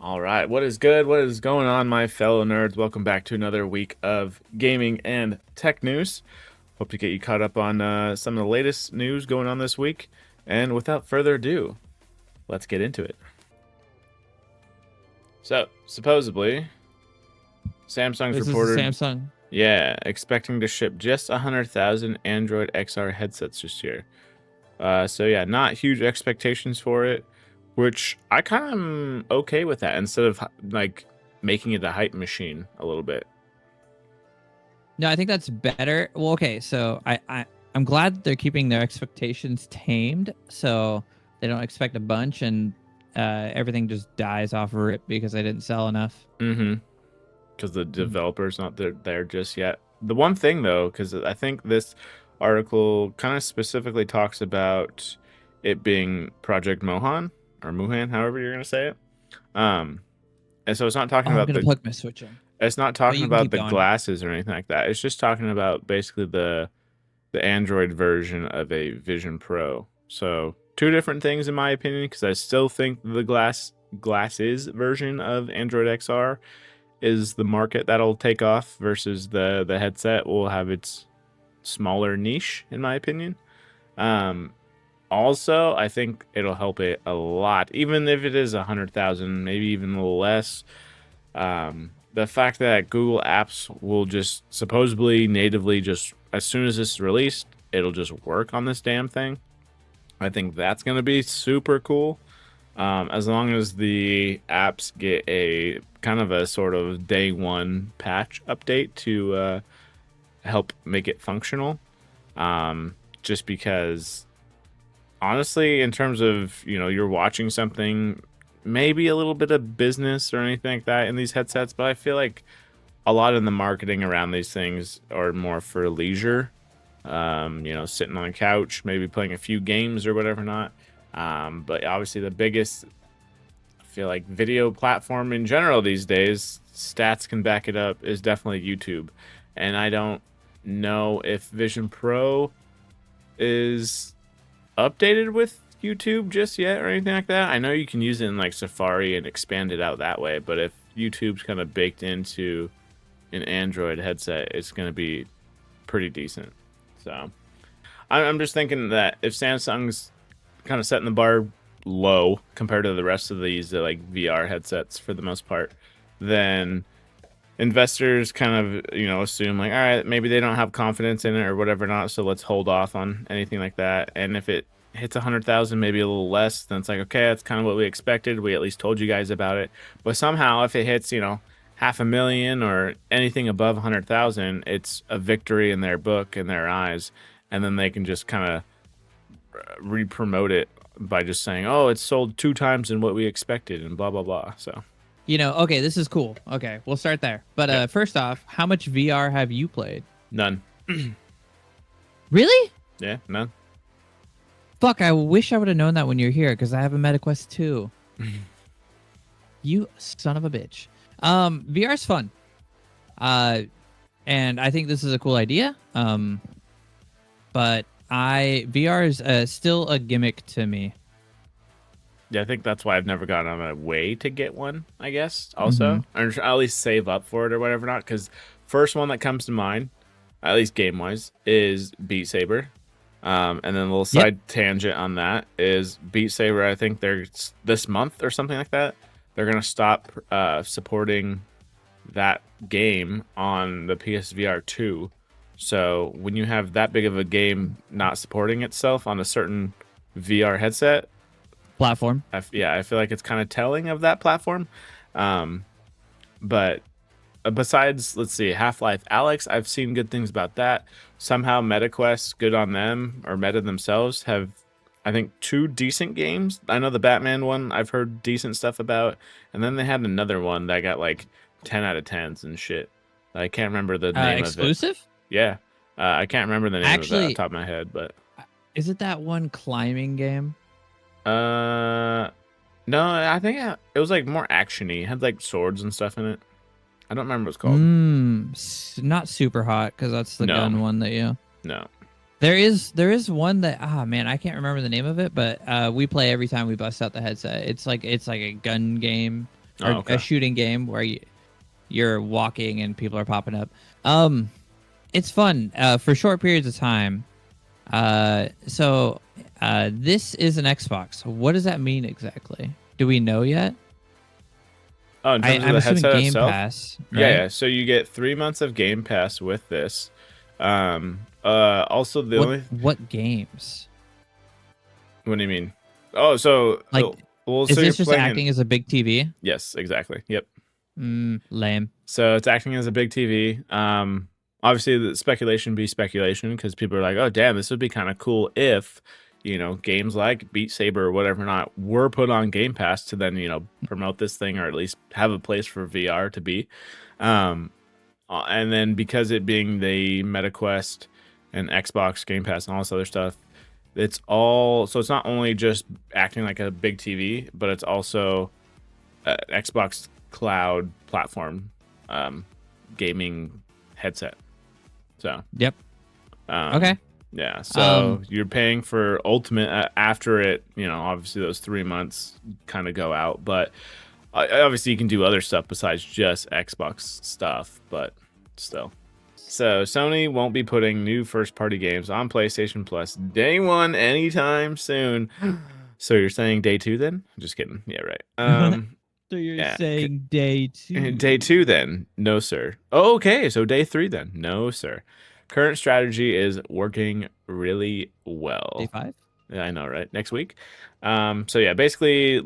All right, what is good? What is going on, my fellow nerds? Welcome back to another week of gaming and tech news. Hope to get you caught up on some of the latest news going on this week. And without further ado, let's get into it. So, supposedly, Samsung's This is a reported, Samsung. expecting to ship just 100,000 Android XR headsets this year. So yeah, not huge expectations for it, which I kind of am okay with that instead of like making it a hype machine a little bit. No, I think that's better. Well, okay, so I'm glad that they're keeping their expectations tamed, so they don't expect a bunch and everything just dies off of rip because they didn't sell enough. Mm-hmm. Because the developer's not there just yet. The one thing though, because I think this article kind of specifically talks about it being Project Mohan or Muhan, however you're gonna say it. Um, and so it's not talking Oh, I'm about gonna plug my Switch in, it's not but talking you can about keep the going. glasses or anything like that. It's just talking about basically the Android version of a Vision Pro. So two different things in my opinion, because I still think the glasses version of Android XR is the market that'll take off versus the headset will have its smaller niche in my opinion. Um, Also, I think it'll help it a lot, even if it is 100,000, maybe even a little less. The fact that Google Apps will just supposedly natively just as soon as this is released, it'll just work on this damn thing. I think that's going to be super cool. As long as the apps get a kind of a sort of day one patch update to help make it functional. Just because honestly, in terms of, you're watching something, maybe a little bit of business or anything like that in these headsets, but I feel like a lot of the marketing around these things are more for leisure. Sitting on a couch, maybe playing a few games or whatever not. But obviously the biggest, I feel like, video platform in general these days, stats can back it up, is definitely YouTube. And I don't know if Vision Pro is updated with YouTube just yet or anything like that. I know you can use it in like Safari and expand it out that way, but if YouTube's kind of baked into an Android headset, it's going to be pretty decent. So I'm just thinking that if Samsung's kind of setting the bar low compared to the rest of these like VR headsets for the most part, then investors kind of assume like, all right, maybe they don't have confidence in it or whatever not, so let's hold off on anything like that. And if it hits 100,000, maybe a little less, then it's like, okay, that's kind of what we expected. We at least told you guys about it. But somehow if it hits 500,000 or anything above 100,000, it's a victory in their book, in their eyes, and then they can just kind of re-promote it by just saying, oh, it's sold 2 times in what we expected and blah blah blah. So Okay, this is cool. Okay, we'll start there. But yeah, first off, how much VR have you played? none. Really? Yeah, none. Fuck, I wish I would have known that when you're here because I have a MetaQuest 2. You son of a bitch. VR's fun. And I think this is a cool idea. But VR is still a gimmick to me. Yeah, I think that's why I've never gotten on my way to get one, I guess, Mm-hmm. also. Or at least save up for it or whatever not. Because first one that comes to mind, at least game-wise, is Beat Saber. And then a little Yep. side tangent on that is Beat Saber, I think they're this month or something like that. They're going to stop supporting that game on the PSVR 2. So when you have that big of a game not supporting itself on a certain VR headset, Platform. I feel like it's kind of telling of that platform. Um, but besides, let's see, Half-Life Alex, I've seen good things about that. Somehow MetaQuest, good on them, or Meta themselves, have, I think, 2 decent games. I know the Batman one I've heard decent stuff about, and then they had another one that got like 10 out of 10s and shit. I can't remember the name of it. Exclusive? Yeah, I can't remember the name of it off the Actually, top of my head, but is it that one climbing game? uh, no, I think it was like more actiony. It had like swords and stuff in it. I don't remember what it's called. Not super hot because that's the No, gun one that you. no. There is one that man, I can't remember the name of it, but we play every time we bust out the headset. It's like a gun game. Oh, or okay. a shooting game where you're walking and people are popping up. It's fun for short periods of time. This is an Xbox. What does that mean exactly? Do we know yet? Oh, in terms of I'm the assuming headset Game itself? Pass, Yeah, right? yeah. So you get 3 months of Game Pass with this. Also the What only what games? what do you mean? Oh, so Like, well, is so you're this just playing in acting as a big TV? yes, exactly. Yep. Lame. So it's acting as a big TV. Obviously the speculation be speculation because people are like, oh damn, this would be kind of cool if, games like Beat Saber or whatever not were put on Game Pass to then, promote this thing or at least have a place for VR to be. And then because it being the MetaQuest and Xbox Game Pass and all this other stuff, it's not only just acting like a big TV, but it's also an Xbox cloud platform gaming headset. So Yep. um, Okay. yeah, so you're paying for Ultimate after it, obviously those 3 months kind of go out, but obviously you can do other stuff besides just Xbox stuff, but still. So Sony won't be putting new first-party games on PlayStation Plus day one anytime soon. So you're saying day two then? Just kidding. Yeah, right. So you're Yeah. saying day 2? Day two then? No, sir. Oh, okay, so day three then? No, sir. Current strategy is working really well. Day 5? Yeah, I know, right? Next week. So yeah, basically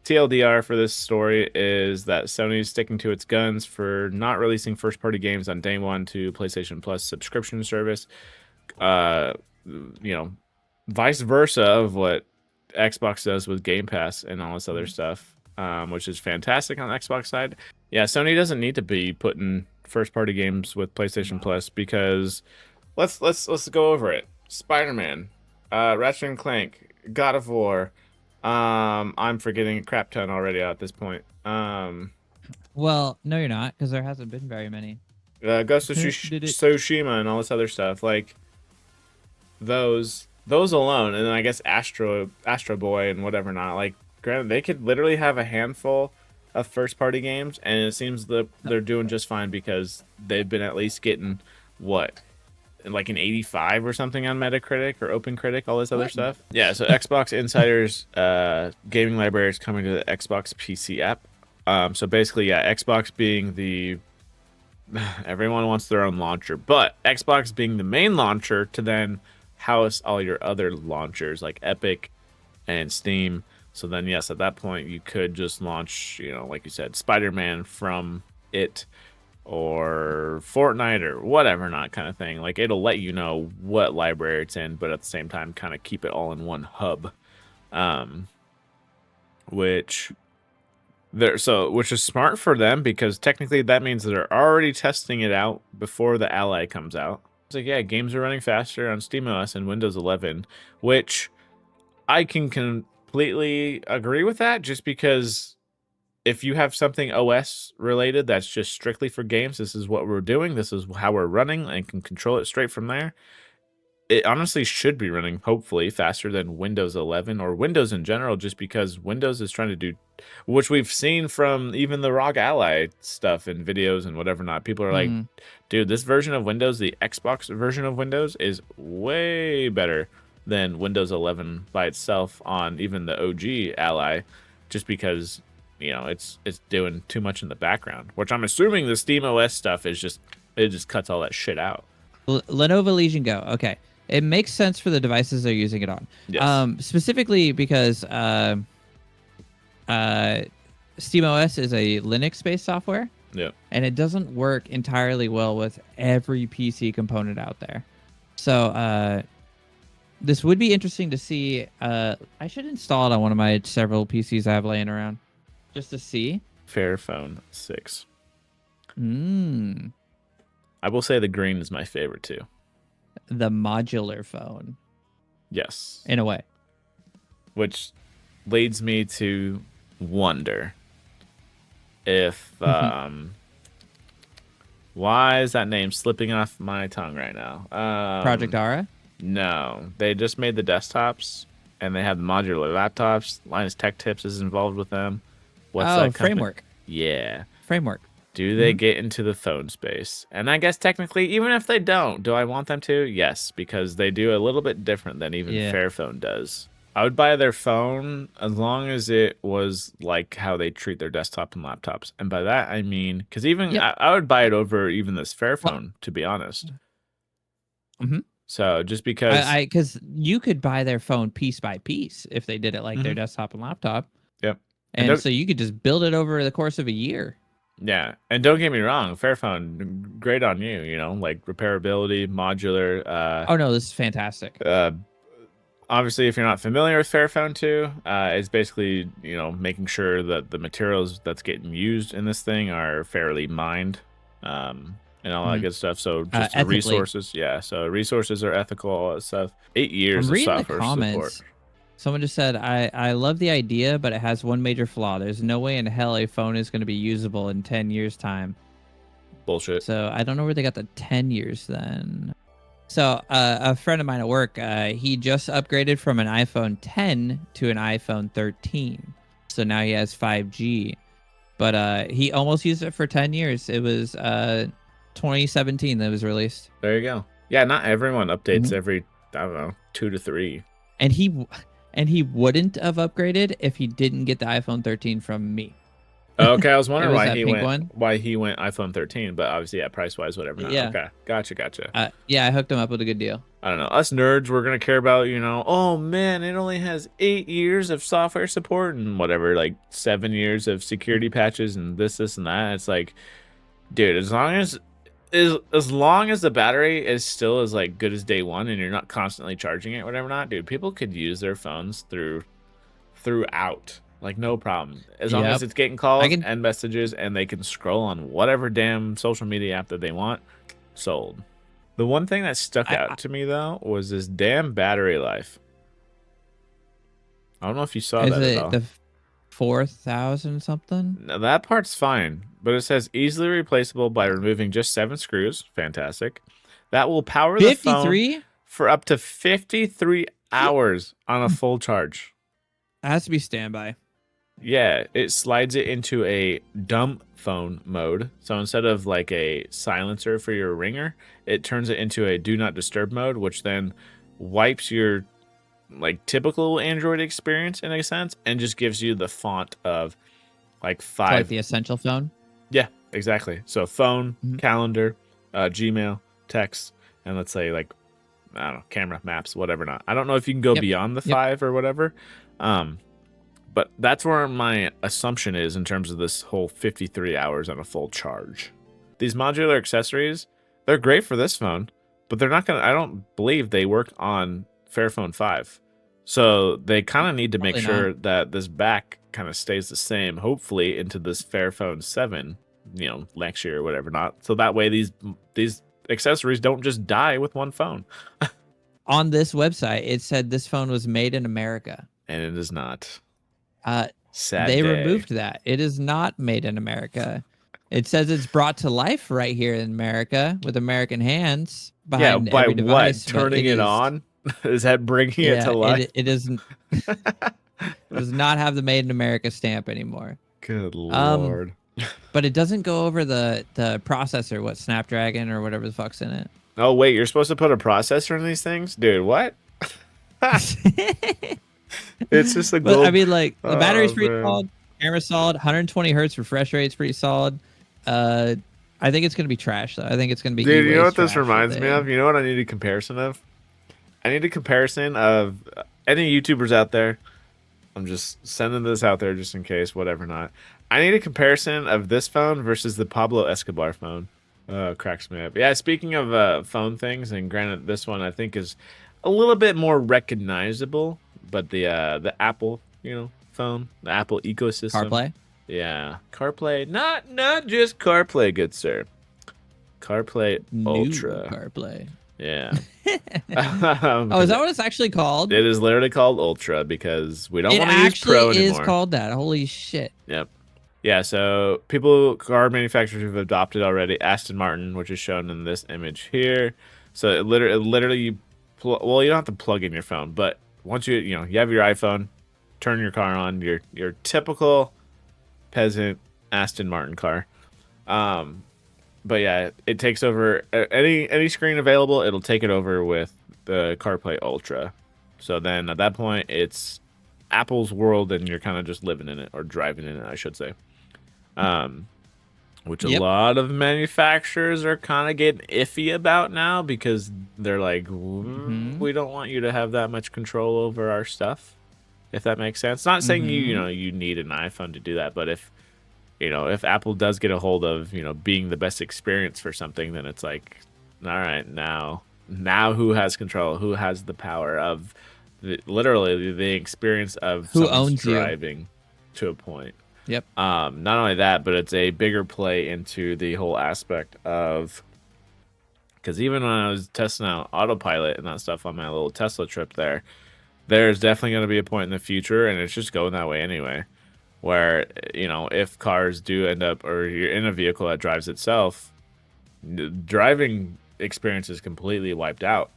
TLDR for this story is that Sony's sticking to its guns for not releasing first-party games on day one to PlayStation Plus subscription service. Vice versa of what Xbox does with Game Pass and all this other stuff, which is fantastic on the Xbox side. Yeah, Sony doesn't need to be putting first-party games with PlayStation Plus because let's go over it. Spider-Man, Ratchet and Clank, God of War. I'm forgetting a crap ton already at this point. Well, no, you're not, because there hasn't been very many. Ghost of Tsushima and all this other stuff, like those alone, and then I guess Astro Boy and whatever not. Like, granted, they could literally have a handful of first party games, and it seems that they're doing just fine because they've been at least getting what, like an 85 or something on Metacritic or OpenCritic, all this other stuff. Yeah, so Xbox Insider's gaming library is coming to the Xbox PC app. So basically, yeah, Xbox being the everyone wants their own launcher, but Xbox being the main launcher to then house all your other launchers like Epic and Steam. So then, yes, at that point, you could just launch, like you said, Spider-Man from it or Fortnite or whatever not kind of thing. Like, it'll let you know what library it's in, but at the same time, kind of keep it all in one hub. Which is smart for them because technically that means they're already testing it out before the Ally comes out. It's like, yeah, games are running faster on SteamOS and Windows 11, which I can completely agree with that, just because if you have something OS related that's just strictly for games, this is what we're doing, this is how we're running, and can control it straight from there. It honestly should be running, hopefully, faster than Windows 11 or Windows in general, just because Windows is trying to do, which we've seen from even the ROG Ally stuff and videos and whatever not. People are like, dude, this version of Windows, the Xbox version of Windows, is way better than Windows 11 by itself on even the OG Ally, just because, it's doing too much in the background, which I'm assuming the SteamOS stuff is it just cuts all that shit out. Lenovo Legion Go. Okay. It makes sense for the devices they're using it on. Yes. Specifically because SteamOS is a Linux-based software. Yeah. And it doesn't work entirely well with every PC component out there. So this would be interesting to see. I should install it on one of my several PCs I have laying around just to see. Fairphone 6. I will say the green is my favorite too. The modular phone. Yes. In a way. Which leads me to wonder if why is that name slipping off my tongue right now? Project Ara? No, they just made the desktops and they have the modular laptops. Linus Tech Tips is involved with them. What's that company? Framework. Yeah. framework. Do they get into the phone space? And I guess technically, even if they don't, do I want them to? Yes, because they do a little bit different than even Yeah. Fairphone does. I would buy their phone as long as it was like how they treat their desktop and laptops. And by that, I mean, because even I would buy it over even this Fairphone, to be honest. So just because... Because you could buy their phone piece by piece if they did it like their desktop and laptop. Yep. And so you could just build it over the course of a year. Yeah, and don't get me wrong, Fairphone, great on you, you know, like repairability, modular. Oh no, this is fantastic. Obviously, if you're not familiar with Fairphone 2, it's basically, you know, making sure that the materials that's getting used in this thing are fairly mined, and all that good stuff. So just the resources, so resources are ethical, all that stuff. 8 years of software support. Someone just said, I love the idea, but it has one major flaw. There's no way in hell a phone is going to be usable in 10 years' time. Bullshit. So I don't know where they got the 10 years then. So a friend of mine at work, he just upgraded from an iPhone 10 to an iPhone 13. So now he has 5G. But he almost used it for 10 years. It was 2017 that it was released. There you go. Yeah, not everyone updates every, I don't know, 2 to 3. And he wouldn't have upgraded if he didn't get the iPhone 13 from me. Okay, I was wondering why he went iPhone 13, but obviously, yeah, price wise, whatever. Yeah. Okay, gotcha. Yeah, I hooked him up with a good deal. I don't know. Us nerds, we're gonna care about, you know, oh man, it only has 8 years of software support and whatever, like 7 years of security patches and this and that. It's like, dude, as long as the battery is still as like good as day one and you're not constantly charging it, whatever not, dude, people could use their phones throughout, like no problem. As long as it's getting calls and messages and they can scroll on whatever damn social media app that they want, sold. The one thing that stuck out to me though was this damn battery life. I don't know if you saw that at all. The 4,000 something? Now, that part's fine, but it says easily replaceable by removing just 7 screws. Fantastic. That will power the phone for up to 53 hours on a full charge. It has to be standby. Yeah, it slides it into a dumb phone mode. So instead of like a silencer for your ringer, it turns it into a do not disturb mode, which then wipes your like typical Android experience in a sense and just gives you the font of like 5. Like the essential phone? Yeah, exactly. So phone, calendar, Gmail, text, and let's say like, I don't know, camera, maps, whatever not. I don't know if you can go beyond the 5 or whatever. But that's where my assumption is in terms of this whole 53 hours on a full charge. These modular accessories, they're great for this phone, but they're not I don't believe they work on Fairphone 5. So they kind of need to make sure that this back kind of stays the same, hopefully into this Fairphone 7, you know, next year or whatever not. So that way these accessories don't just die with one phone. On this website, it said this phone was made in America. And it is not. Sad they removed that. It is not made in America. It says it's brought to life right here in America with American hands behind every device. Turning it on? Is that bringing it to life? It doesn't. Does not have the Made in America stamp anymore. Good Lord. But it doesn't go over the processor, what Snapdragon or whatever the fuck's in it. Oh wait, you're supposed to put a processor in these things, dude? What? It's just a gold. I mean, like the battery's pretty solid, camera's solid, 120 hertz refresh rate's pretty solid. I think it's gonna be trash though. I think it's gonna be. Dude, you know what this reminds me of? You know what I need a comparison of? I need a comparison of any YouTubers out there. I'm just sending this out there just in case, whatever not. I need a comparison of this phone versus the Pablo Escobar phone. Cracks me up. Yeah, speaking of phone things, and granted, this one I think is a little bit more recognizable, but the Apple, you know, phone, the Apple ecosystem. CarPlay? Yeah. CarPlay. Not just CarPlay, good sir. CarPlay Ultra. CarPlay. Yeah. Is that what it's actually called? It is literally called Ultra because we don't want to use Pro anymore. It actually is called that. Holy shit. Yep. Yeah, so car manufacturers have adopted already Aston Martin, which is shown in this image here. So it literally you don't have to plug in your phone, but once you have your iPhone, turn your car on, your typical peasant Aston Martin car. But yeah, it takes over any screen available. It'll take it over with the CarPlay Ultra. So then at that point, it's Apple's world, and you're kind of just living in it or driving in it, I should say. Which a Yep. lot of manufacturers are kind of getting iffy about now because they're like, we don't want you to have that much control over our stuff, if that makes sense. Not saying you need an iPhone to do that, but if Apple does get a hold of being the best experience for something, then it's like, all right, now who has control? Who has the power of literally the experience of Who someone's owns you? driving to a point? Yep. Not only that, but it's a bigger play into the whole aspect of, because even when I was testing out autopilot and that stuff on my little Tesla trip there's definitely going to be a point in the future, and it's just going that way anyway, where if cars do end up, or you're in a vehicle that drives itself, the driving experience is completely wiped out.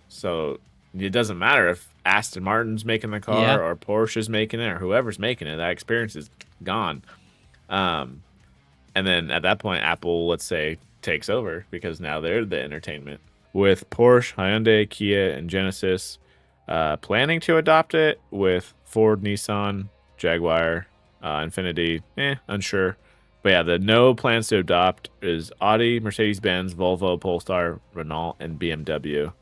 So it doesn't matter if Aston Martin's making the car or Porsche's making it or whoever's making it, that experience is gone. And then at that point, Apple, let's say, takes over because now they're the entertainment. With Porsche, Hyundai, Kia, and Genesis planning to adopt it, with Ford, Nissan, Jaguar, Infiniti, unsure. But yeah, the no plans to adopt is Audi, Mercedes-Benz, Volvo, Polestar, Renault, and BMW.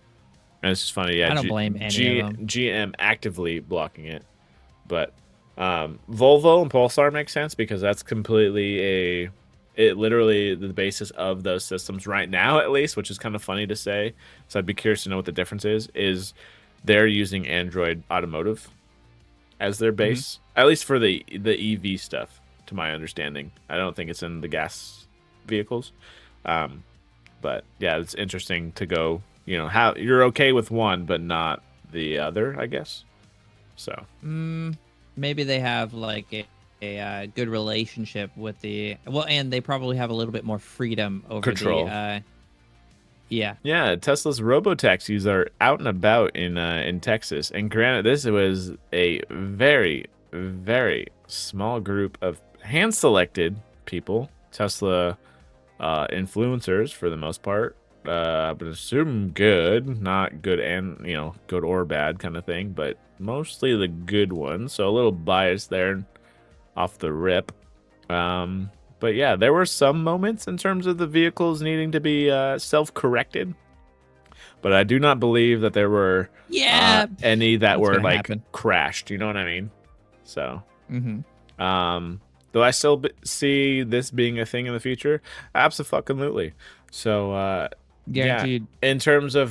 And it's just funny, yeah. I don't blame any of them. GM actively blocking it, but Volvo and Polestar make sense because that's completely literally the basis of those systems right now, at least, which is kind of funny to say. So I'd be curious to know what the difference is they're using Android Automotive as their base, at least for the EV stuff, to my understanding. I don't think it's in the gas vehicles, but yeah, it's interesting to go. How you're okay with one but not the other, I guess. So maybe they have like a good relationship with and they probably have a little bit more freedom over control. Yeah, Tesla's RoboTaxis are out and about in Texas, and granted, this was a very, very small group of hand-selected people, Tesla influencers for the most part. But assume good, not good and good or bad kind of thing, but mostly the good ones. So a little biased there off the rip. But yeah, there were some moments in terms of the vehicles needing to be self-corrected, but I do not believe that there were any that were like crashed. You know what I mean? So, do I still see this being a thing in the future? Absolutely. So, guaranteed. Yeah, in terms of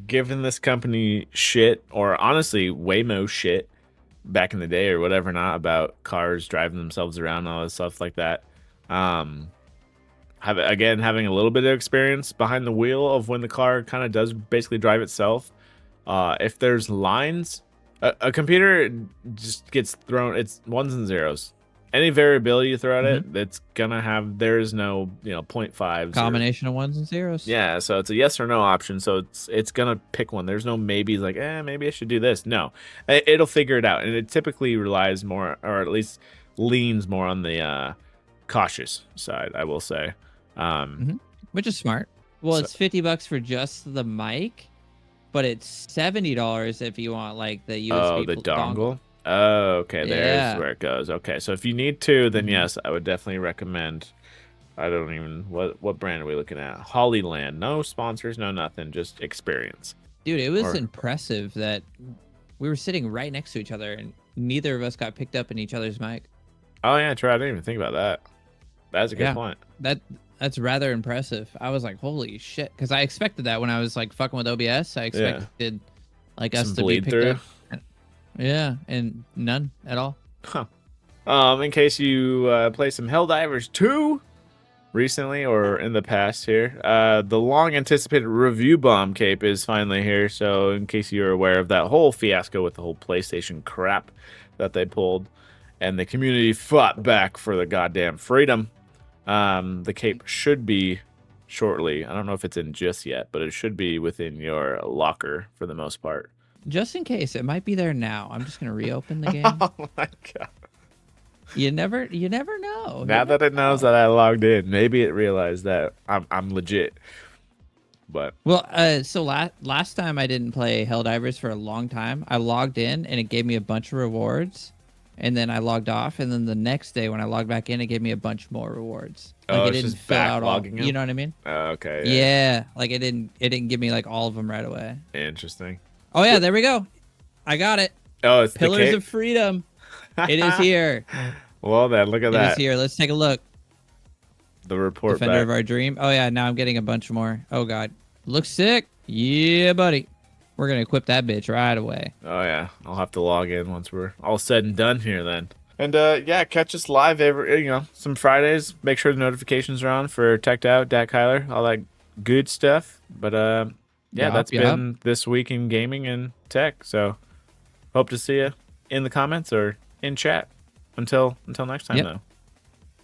giving this company shit, or honestly Waymo shit back in the day or whatever, not about cars driving themselves around and all this stuff like that. Having a little bit of experience behind the wheel of when the car kind of does basically drive itself. If there's lines, a computer just gets thrown. It's ones and zeros. Any variability you throw at it, it's gonna have. There's no 0.5s combination of ones and zeros. Yeah, so it's a yes or no option. So it's gonna pick one. There's no maybes like maybe I should do this. No, it'll figure it out, and it typically relies more, or at least leans more on the cautious side, I will say. Which is smart. Well, it's $50 for just the mic, but it's $70 if you want like the USB. Oh, the dongle. Oh, okay. There's where it goes. Okay, so if you need to, then yes, I would definitely recommend. I don't even what brand are we looking at? Hollyland. No sponsors, no nothing, just experience. Dude, it was impressive that we were sitting right next to each other and neither of us got picked up in each other's mic. Oh yeah, true. I didn't even think about that. That's a good point. That's rather impressive. I was like, holy shit, because I expected that when I was like fucking with OBS. I expected like us to be picked up. Yeah, and none at all. Huh. In case you play some Helldivers 2 recently or in the past here, the long-anticipated review bomb cape is finally here. So in case you're aware of that whole fiasco with the whole PlayStation crap that they pulled, and the community fought back for the goddamn freedom, the cape should be shortly. I don't know if it's in just yet, but it should be within your locker for the most part. Just in case, it might be there now. I'm just gonna reopen the game. Oh my god! You never know. Now that it knows that I logged in, maybe it realized that I'm legit. But Well, so last time I didn't play Helldivers for a long time. I logged in and it gave me a bunch of rewards, and then I logged off, and then the next day when I logged back in, it gave me a bunch more rewards. Like it it's didn't just fill out all. backlogging You them. know what I mean? Okay. Yeah, like it didn't give me like all of them right away. Interesting. Oh yeah, there we go. I got it. Oh, it's Pillars the cake. of Freedom. It is here. Well, then look at It is that. here. Let's take a look. The report Defender back. of our dream. Oh yeah, now I'm getting a bunch more. Oh god, looks sick. Yeah, buddy. We're gonna equip that bitch right away. Oh yeah, I'll have to log in once we're all said and done here then. And yeah, catch us live every some Fridays. Make sure the notifications are on for Teched Out, Dat Kyler, all that good stuff. But yeah, that's been this week in gaming and tech. So hope to see you in the comments or in chat. Until next time though.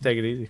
Take it easy.